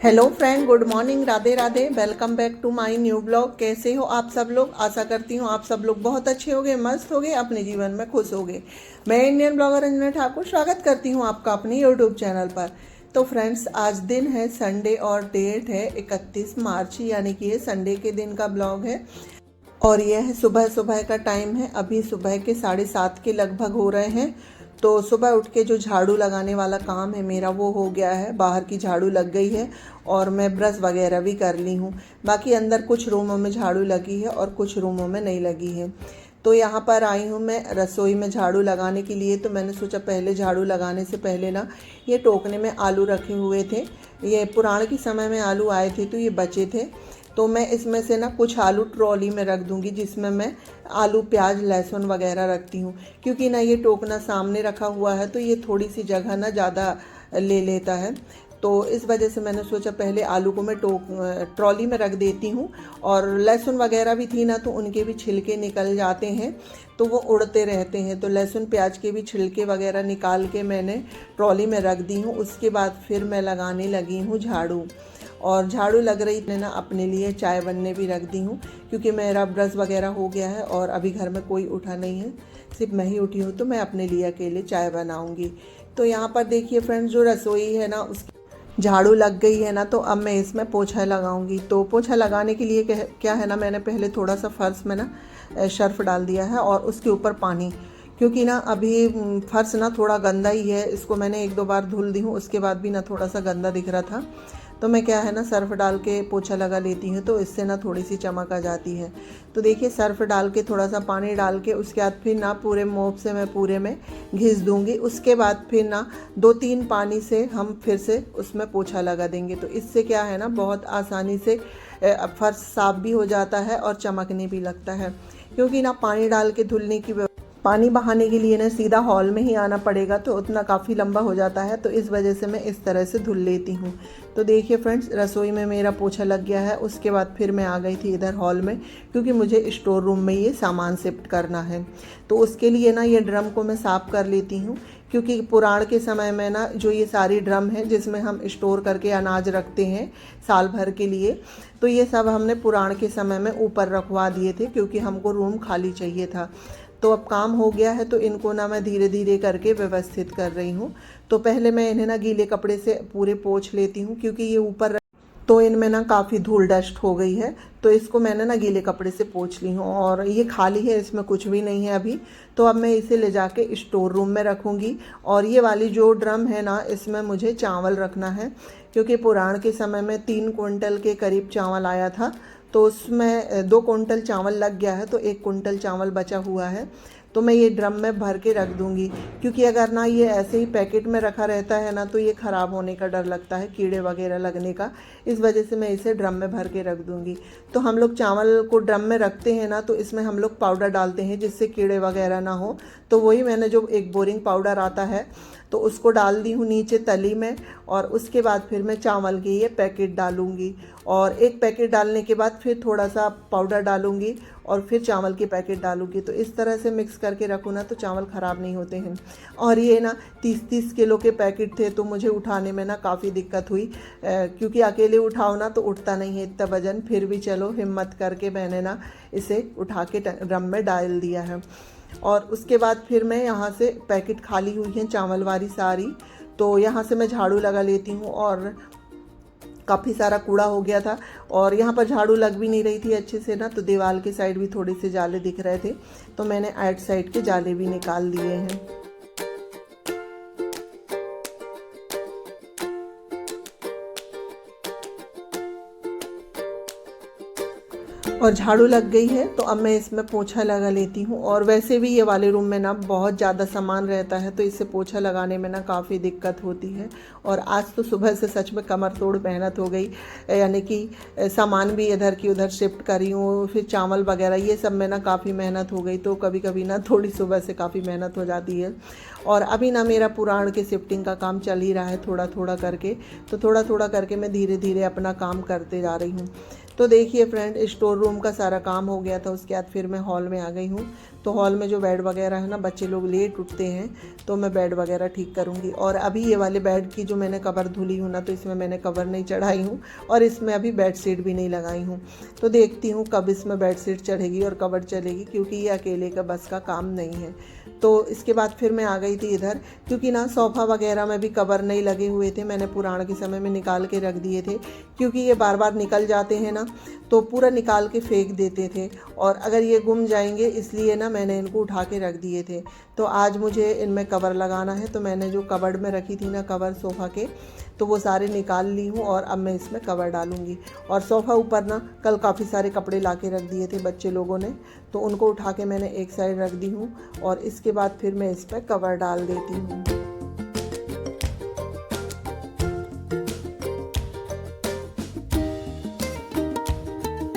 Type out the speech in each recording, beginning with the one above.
Hello friend, good morning, Radhe Radhe. Welcome back to my new blog. कैसे हो आप सब लोग? आशा करती हूँ आप सब लोग बहुत अच्छे होंगे, मस्त होंगे, अपने जीवन में खुश होंगे। मैं इंडियन ब्लॉगर अंजना ठाकुर स्वागत करती हूँ आपका अपने यूट्यूब चैनल पर। तो फ्रेंड्स, आज दिन है संडे और डेट है 31 मार्च, यानी कि ये संडे के दिन का ब्लॉग है। और यह है सुबह सुबह का टाइम है। अभी सुबह के 7:30 के लगभग हो रहे हैं। तो सुबह उठ के जो झाड़ू लगाने वाला काम है मेरा वो हो गया है। बाहर की झाड़ू लग गई है और मैं ब्रश वगैरह भी कर ली हूँ। बाकी अंदर कुछ रूमों में झाड़ू लगी है और कुछ रूमों में नहीं लगी है। तो यहाँ पर आई हूँ मैं रसोई में झाड़ू लगाने के लिए। तो मैंने सोचा पहले झाड़ू लगाने से पहले ना, ये टोकने में आलू रखे हुए थे। ये पुराण के समय में आलू आए थे तो ये बचे थे। तो मैं इसमें से ना कुछ आलू ट्रॉली में रख दूंगी, जिसमें मैं आलू प्याज लहसुन वगैरह रखती हूँ। क्योंकि ना ये टोकना सामने रखा हुआ है तो ये थोड़ी सी जगह ना ज़्यादा ले लेता है। तो इस वजह से मैंने सोचा पहले आलू को मैं ट्रॉली में रख देती हूँ। और लहसुन वगैरह भी थी ना, तो उनके भी छिलके निकल जाते हैं तो वो उड़ते रहते हैं। तो लहसुन प्याज के भी छिलके वगैरह निकाल के मैंने ट्रॉली में रख दी हूँ। उसके बाद फिर मैं लगाने लगी हूँ झाड़ू। और झाड़ू लग रही थी ना, अपने लिए चाय बनने भी रख दी हूँ। क्योंकि मेरा ब्रश वगैरह हो गया है और अभी घर में कोई उठा नहीं है, सिर्फ मैं ही उठी हूँ। तो मैं अपने लिए अकेले चाय बनाऊँगी। तो यहाँ पर देखिए फ्रेंड्स, जो रसोई है ना उसकी झाड़ू लग गई है ना, तो अब मैं इसमें पोछा लगाऊंगी। तो पोछा लगाने के लिए क्या है ना, मैंने पहले थोड़ा सा फर्श में ना सर्फ डाल दिया है और उसके ऊपर पानी। क्योंकि ना अभी फर्श ना थोड़ा गंदा ही है, इसको मैंने 1-2 बार धुल दी हूँ, उसके बाद भी ना थोड़ा सा गंदा दिख रहा था। तो मैं क्या है ना, सर्फ डाल के पोछा लगा लेती हूँ, तो इससे ना थोड़ी सी चमक आ जाती है। तो देखिए, सर्फ डाल के थोड़ा सा पानी डाल के उसके बाद फिर ना पूरे मोप से मैं पूरे में घिस दूँगी। उसके बाद फिर ना 2-3 पानी से हम फिर से उसमें पोछा लगा देंगे। तो इससे क्या है ना, बहुत आसानी से फर्श साफ भी हो जाता है और चमकने भी लगता है। क्योंकि ना पानी डाल के धुलने की पानी बहाने के लिए ना सीधा हॉल में ही आना पड़ेगा, तो उतना काफ़ी लंबा हो जाता है। तो इस वजह से मैं इस तरह से धुल लेती हूँ। तो देखिए फ्रेंड्स, रसोई में मेरा पोछा लग गया है। उसके बाद फिर मैं आ गई थी इधर हॉल में, क्योंकि मुझे स्टोर रूम में ये सामान शिफ्ट करना है। तो उसके लिए ना ये ड्रम को मैं साफ़ कर लेती हूँ। क्योंकि पुराण के समय में ना जो ये सारी ड्रम है जिसमें हम स्टोर करके अनाज रखते हैं साल भर के लिए, तो ये सब हमने पुराण के समय में ऊपर रखवा दिए थे, क्योंकि हमको रूम खाली चाहिए था। तो अब काम हो गया है, तो इनको ना मैं धीरे धीरे करके व्यवस्थित कर रही हूँ। तो पहले मैं इन्हें ना गीले कपड़े से पूरे पोंछ लेती हूँ, क्योंकि ये ऊपर तो इनमें ना काफ़ी धूल डस्ट हो गई है। तो इसको मैंने ना गीले कपड़े से पोंछ ली हूँ। और ये खाली है, इसमें कुछ भी नहीं है अभी। तो अब मैं इसे ले जाके स्टोर रूम में रखूँगी। और ये वाली जो ड्रम है ना, इसमें मुझे चावल रखना है। क्योंकि पुराण के समय में 3 क्विंटल के करीब चावल आया था। तो उसमें 2 क्विंटल चावल लग गया है, तो 1 क्विंटल चावल बचा हुआ है। तो मैं ये ड्रम में भर के रख दूंगी। क्योंकि अगर ना ये ऐसे ही पैकेट में रखा रहता है ना, तो ये ख़राब होने का डर लगता है, कीड़े वगैरह लगने का। इस वजह से मैं इसे ड्रम में भर के रख दूंगी। तो हम लोग चावल को ड्रम में रखते हैं ना, तो इसमें हम लोग पाउडर डालते हैं जिससे कीड़े वगैरह ना हो। तो वही मैंने जो एक बोरिंग पाउडर आता है, तो उसको डाल दी हूँ नीचे तली में। और उसके बाद फिर मैं चावल के ये पैकेट डालूँगी। और एक पैकेट डालने के बाद फिर थोड़ा सा पाउडर डालूँगी और फिर चावल के पैकेट डालूँगी। तो इस तरह से मिक्स करके रखूँ ना, तो चावल ख़राब नहीं होते हैं। और ये ना 30-30 किलो के पैकेट थे, तो मुझे उठाने में ना काफ़ी दिक्कत हुई। क्योंकि अकेले उठाओ ना तो उठता नहीं है इतना वज़न। फिर भी चलो हिम्मत करके मैंने ना इसे उठा के ड्रम में डाल दिया है। और उसके बाद फिर मैं यहाँ से पैकेट खाली हुई हैं चावल वाली सारी, तो यहाँ से मैं झाड़ू लगा लेती हूँ। और काफ़ी सारा कूड़ा हो गया था और यहाँ पर झाड़ू लग भी नहीं रही थी अच्छे से ना, तो दीवार के साइड भी थोड़े से जाले दिख रहे थे, तो मैंने आइट साइड के जाले भी निकाल दिए हैं। और झाड़ू लग गई है, तो अब मैं इसमें पोछा लगा लेती हूँ। और वैसे भी ये वाले रूम में ना बहुत ज़्यादा सामान रहता है, तो इससे पोछा लगाने में ना काफ़ी दिक्कत होती है। और आज तो सुबह से सच में कमर तोड़ मेहनत हो गई। यानी कि सामान भी इधर की उधर शिफ्ट करी हूँ, फिर चावल वगैरह ये सब में ना काफ़ी मेहनत हो गई। तो कभी कभी ना थोड़ी सुबह से काफ़ी मेहनत हो जाती है। और अभी ना मेरा पुराण के शिफ्टिंग का काम चल ही रहा है थोड़ा थोड़ा करके। तो थोड़ा थोड़ा करके मैं धीरे धीरे अपना काम करते जा रही हूँ। तो देखिए फ्रेंड, स्टोर रूम का सारा काम हो गया था। उसके बाद फिर मैं हॉल में आ गई हूँ। तो हॉल में जो बेड वगैरह है ना, बच्चे लोग लेट उठते हैं तो मैं बेड वगैरह ठीक करूँगी। और अभी ये वाले बेड की जो मैंने कवर धुली हूँ ना, तो इसमें मैंने कवर नहीं चढ़ाई हूँ और इसमें अभी बेड शीट भी नहीं लगाई हूँ। तो देखती हूँ कब इसमें बेड शीट चढ़ेगी और कवर चलेगी, क्योंकि ये अकेले का बस का काम नहीं है। तो इसके बाद फिर मैं आ गई थी इधर, क्योंकि ना सोफ़ा वगैरह में भी कवर नहीं लगे हुए थे। मैंने पुराण के समय में निकाल के रख दिए थे, क्योंकि ये बार बार निकल जाते हैं ना, तो पूरा निकाल के फेंक देते थे और अगर ये गुम जाएंगे, इसलिए ना मैंने इनको उठा के रख दिए थे। तो आज मुझे इनमें कवर लगाना है। तो मैंने जो कवर्ड में रखी थी ना कवर सोफ़ा के, तो वो सारे निकाल ली हूँ और अब मैं इसमें कवर डालूँगी। और सोफ़ा ऊपर ना कल काफ़ी सारे कपड़े ला के रख दिए थे बच्चे लोगों ने, तो उनको उठा के मैंने एक साइड रख दी हूँ और इसके बाद फिर मैं इस पर कवर डाल देती हूँ।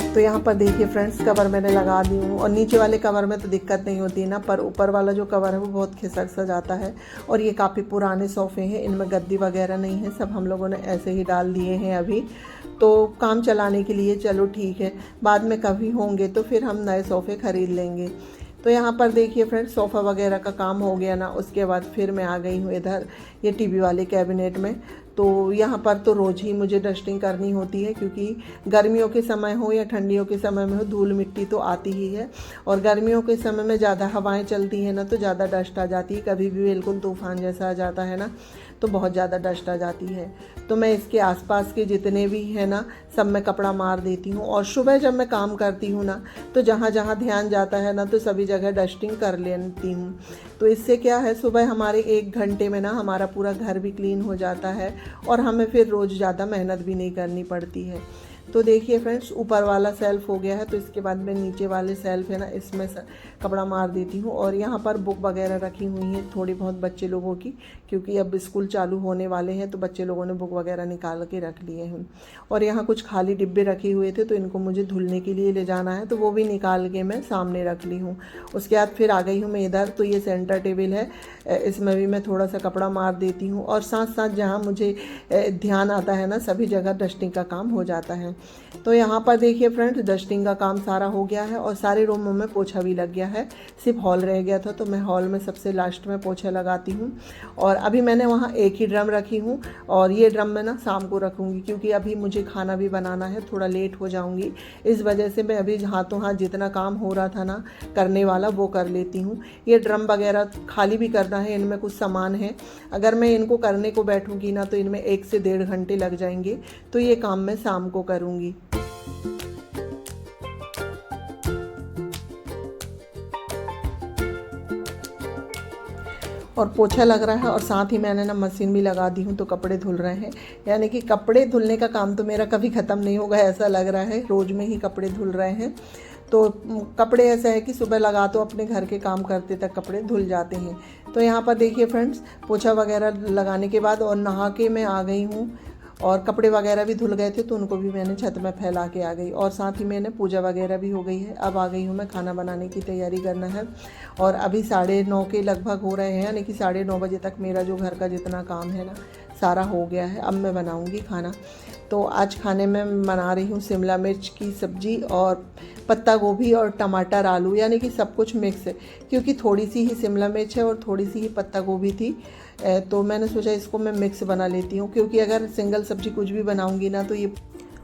तो यहाँ पर देखिए फ्रेंड्स, कवर मैंने लगा दी हूँ और नीचे वाले कवर में तो दिक्कत नहीं होती ना, पर ऊपर वाला जो कवर है वो बहुत खिसक सा जाता है। और ये काफ़ी पुराने सोफ़े हैं, इनमें गद्दी वगैरह नहीं है, सब हम लोगों ने ऐसे ही डाल दिए हैं अभी, तो काम चलाने के लिए। चलो ठीक है, बाद में कभी होंगे तो फिर हम नए सोफ़े ख़रीद लेंगे। तो यहाँ पर देखिए फ्रेंड्स, सोफ़ा वगैरह का काम हो गया ना, उसके बाद फिर मैं आ गई हूँ इधर ये टीवी वाले कैबिनेट में। तो यहाँ पर तो रोज़ ही मुझे डस्टिंग करनी होती है, क्योंकि गर्मियों के समय हो या ठंडियों के समय में हो, धूल मिट्टी तो आती ही है। और गर्मियों के समय में ज़्यादा हवाएं चलती हैं ना, तो ज़्यादा डस्ट आ जाती है। कभी भी बिल्कुल तूफ़ान जैसा आ जाता है ना, तो बहुत ज़्यादा डस्ट आ जाती है। तो मैं इसके आसपास के जितने भी है ना, सब में कपड़ा मार देती हूँ। और सुबह जब मैं काम करती हूँ ना, तो जहाँ जहाँ ध्यान जाता है ना, तो सभी जगह डस्टिंग कर लेती हूँ। तो इससे क्या है, सुबह हमारे 1 घंटे में ना हमारा पूरा घर भी क्लीन हो जाता है और हमें फिर रोज़ ज़्यादा मेहनत भी नहीं करनी पड़ती है। तो देखिए फ्रेंड्स, ऊपर वाला सेल्फ़ हो गया है, तो इसके बाद मैं नीचे वाले सेल्फ़ है ना, इसमें कपड़ा मार देती हूँ। और यहाँ पर बुक वगैरह रखी हुई हैं थोड़ी बहुत बच्चे लोगों की, क्योंकि अब स्कूल चालू होने वाले हैं, तो बच्चे लोगों ने बुक वगैरह निकाल के रख लिए हैं। और यहाँ कुछ खाली डिब्बे रखे हुए थे, तो इनको मुझे धुलने के लिए ले जाना है, तो वो भी निकाल के मैं सामने रख ली हूँ। उसके बाद फिर आ गई हूँ मैं इधर। तो ये सेंटर टेबल है, इसमें भी मैं थोड़ा सा कपड़ा मार देती हूँ। और साथ साथ जहाँ मुझे ध्यान आता है ना, सभी जगह डस्टिंग का काम हो जाता है। तो यहाँ पर देखिए फ्रेंड्स, डस्टिंग का काम सारा हो गया है और सारे रूमों में पोछा भी लग गया है। सिर्फ हॉल रह गया था, तो मैं हॉल में सबसे लास्ट में पोछा लगाती हूँ। और अभी मैंने वहाँ एक ही ड्रम रखी हूँ और ये ड्रम मैं ना शाम को रखूँगी, क्योंकि अभी मुझे खाना भी बनाना है, थोड़ा लेट हो जाऊँगी। इस वजह से मैं अभी हाथों हाथ जितना काम हो रहा था ना करने वाला, वो कर लेती हूँ। ये ड्रम वगैरह खाली भी करना है, इनमें कुछ सामान है। अगर मैं इनको करने को बैठूँगी ना, तो इनमें 1 से 1.5 घंटे लग जाएंगे। तो ये काम मैं शाम को करूँगी। और पोछा लग रहा है और साथ ही मैंने ना मशीन भी लगा दी हूँ, तो कपड़े धुल रहे हैं। यानी कि कपड़े धुलने का काम तो मेरा कभी ख़त्म नहीं होगा, ऐसा लग रहा है। रोज़ में ही कपड़े धुल रहे हैं। तो कपड़े ऐसा है कि सुबह लगा तो अपने घर के काम करते तक कपड़े धुल जाते हैं। तो यहाँ पर देखिए फ्रेंड्स, पोछा वगैरह लगाने के बाद और नहा के मैं आ गई हूँ। और कपड़े वगैरह भी धुल गए थे, तो उनको भी मैंने छत में फैला के आ गई। और साथ ही मैंने पूजा वगैरह भी हो गई है। अब आ गई हूँ मैं खाना बनाने की तैयारी करना है। और अभी 9:30 के लगभग हो रहे हैं, यानी कि 9:30 बजे तक मेरा जो घर का जितना काम है ना, सारा हो गया है। अब मैं बनाऊँगी खाना। तो आज खाने में बना रही हूँ शिमला मिर्च की सब्ज़ी और पत्ता गोभी और टमाटर आलू, यानी कि सब कुछ मिक्स है, क्योंकि थोड़ी सी ही शिमला मिर्च है और थोड़ी सी ही पत्ता गोभी थी। तो मैंने सोचा इसको मैं मिक्स बना लेती हूँ, क्योंकि अगर सिंगल सब्ज़ी कुछ भी बनाऊँगी ना, तो ये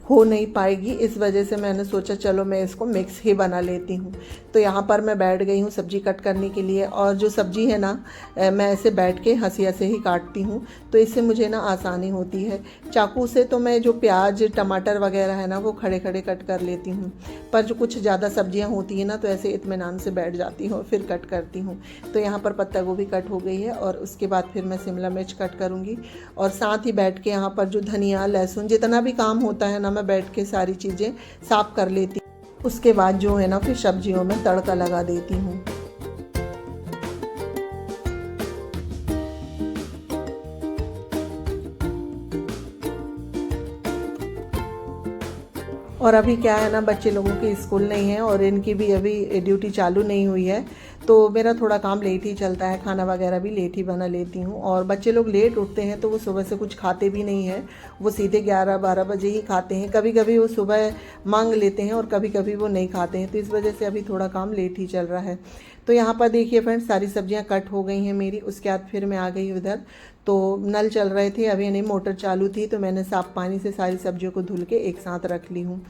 हो नहीं पाएगी। इस वजह से मैंने सोचा चलो मैं इसको मिक्स ही बना लेती हूँ। तो यहाँ पर मैं बैठ गई हूँ सब्ज़ी कट करने के लिए। और जो सब्ज़ी है ना, मैं ऐसे बैठ के हंसिया से ही काटती हूँ, तो इससे मुझे ना आसानी होती है। चाकू से तो मैं जो प्याज टमाटर वगैरह है ना, वो खड़े खड़े कट कर लेती हूँ, पर जो कुछ ज़्यादा सब्जियाँ होती हैं ना, तो ऐसे इत्मीनान से बैठ जाती हूँ, फिर कट करती हूँ। तो यहाँ पर पत्ता गोभी कट हो गई है और उसके बाद फिर मैं शिमला मिर्च कट करूँगी। और साथ ही बैठ के यहाँ पर जो धनिया लहसुन जितना भी काम होता है ना, मैं बैठ के सारी चीज़ें साफ़ कर लेती हूँ। उसके बाद जो है ना, फिर सब्जियों में तड़का लगा देती हूँ। और अभी क्या है ना, बच्चे लोगों की स्कूल नहीं है और इनकी भी अभी ड्यूटी चालू नहीं हुई है। तो मेरा थोड़ा काम लेट ही चलता है, खाना वगैरह भी लेट ही बना लेती हूँ। और बच्चे लोग लेट उठते हैं तो वो सुबह से कुछ खाते भी नहीं हैं, वो सीधे 11-12 बजे ही खाते हैं। कभी कभी वो सुबह मांग लेते हैं और कभी कभी वो नहीं खाते हैं, तो इस वजह से अभी थोड़ा काम लेट ही चल रहा है। तो यहाँ पर देखिए फ्रेंड्स, सारी सब्जियाँ कट हो गई हैं मेरी। उसके बाद फिर मैं आ गई उधर, तो नल चल रहे थे अभी, यानी मोटर चालू थी, तो मैंने साफ़ पानी से सारी सब्जियों को धुल के एक साथ रख ली हूँ।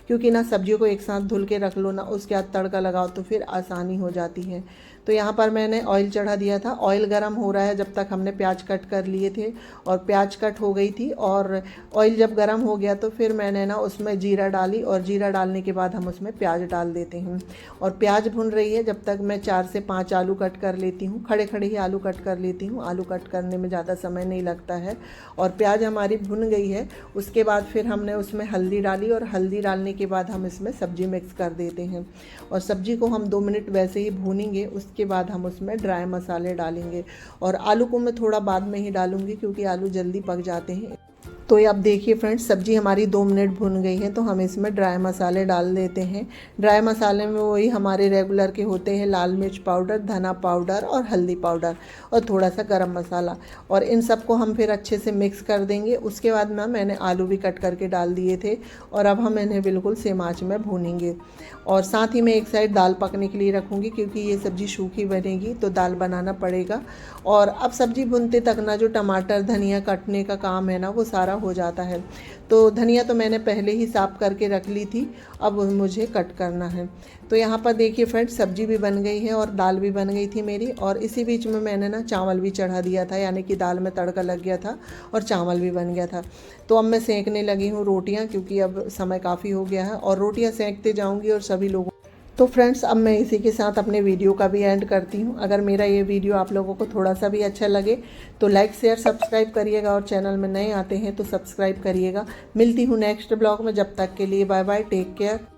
क्योंकि ना सब्जियों को एक साथ धुल के रख लो ना, उसके बाद तड़का लगाओ तो फिर आसानी हो जाती है। तो यहाँ पर मैंने ऑयल चढ़ा दिया था, ऑयल गर्म हो रहा है जब तक हमने प्याज कट कर लिए थे, और प्याज कट हो गई थी। और ऑयल जब गर्म हो गया तो फिर मैंने ना उसमें जीरा डाली, और जीरा डालने के बाद हम उसमें प्याज डाल देते हैं। और प्याज भुन रही है जब तक मैं 4 से 5 आलू कट कर लेती हूँ, खड़े खड़े ही आलू कट कर लेती हूँ। आलू कट करने में ज़्यादा समय नहीं लगता है। और प्याज हमारी भुन गई है, उसके बाद फिर हमने उसमें हल्दी डाली, और हल्दी डालने के बाद हम इसमें सब्जी मिक्स कर देते हैं। और सब्जी को हम 2 मिनट वैसे ही भूनेंगे, उसके बाद हम उसमें ड्राई मसाले डालेंगे। और आलू को मैं थोड़ा बाद में ही डालूंगी क्योंकि आलू जल्दी पक जाते हैं। तो ये अब देखिए फ्रेंड्स, सब्जी हमारी 2 मिनट भुन गई है, तो हम इसमें ड्राई मसाले डाल देते हैं। ड्राई मसाले में वही हमारे रेगुलर के होते हैं, लाल मिर्च पाउडर, धना पाउडर और हल्दी पाउडर, और थोड़ा सा गरम मसाला। और इन सबको हम फिर अच्छे से मिक्स कर देंगे। उसके बाद ना मैंने आलू भी कट करके डाल दिए थे, और अब हम इन्हें बिल्कुल सेम आंच में भूनेंगे। और साथ ही मैं एक साइड दाल पकने के लिए रखूँगी, क्योंकि ये सब्ज़ी सूखी बनेगी तो दाल बनाना पड़ेगा। और अब सब्ज़ी भुनते तक ना जो टमाटर धनिया कटने का काम है ना, वो सारा हो जाता है। तो धनिया तो मैंने पहले ही साफ़ करके रख ली थी, अब मुझे कट करना है। तो यहाँ पर देखिए फ्रेंड्स, सब्जी भी बन गई है और दाल भी बन गई थी मेरी। और इसी बीच में मैंने ना चावल भी चढ़ा दिया था, यानी कि दाल में तड़का लग गया था और चावल भी बन गया था। तो अब मैं सेंकने लगी हूँ रोटियाँ, क्योंकि अब समय काफ़ी हो गया है, और रोटियाँ सेंकते जाऊँगी और सभी लोगों। तो फ्रेंड्स, अब मैं इसी के साथ अपने वीडियो का भी एंड करती हूँ। अगर मेरा ये वीडियो आप लोगों को थोड़ा सा भी अच्छा लगे तो लाइक शेयर सब्सक्राइब करिएगा, और चैनल में नए आते हैं तो सब्सक्राइब करिएगा। मिलती हूँ नेक्स्ट ब्लॉग में, जब तक के लिए बाय बाय, टेक केयर।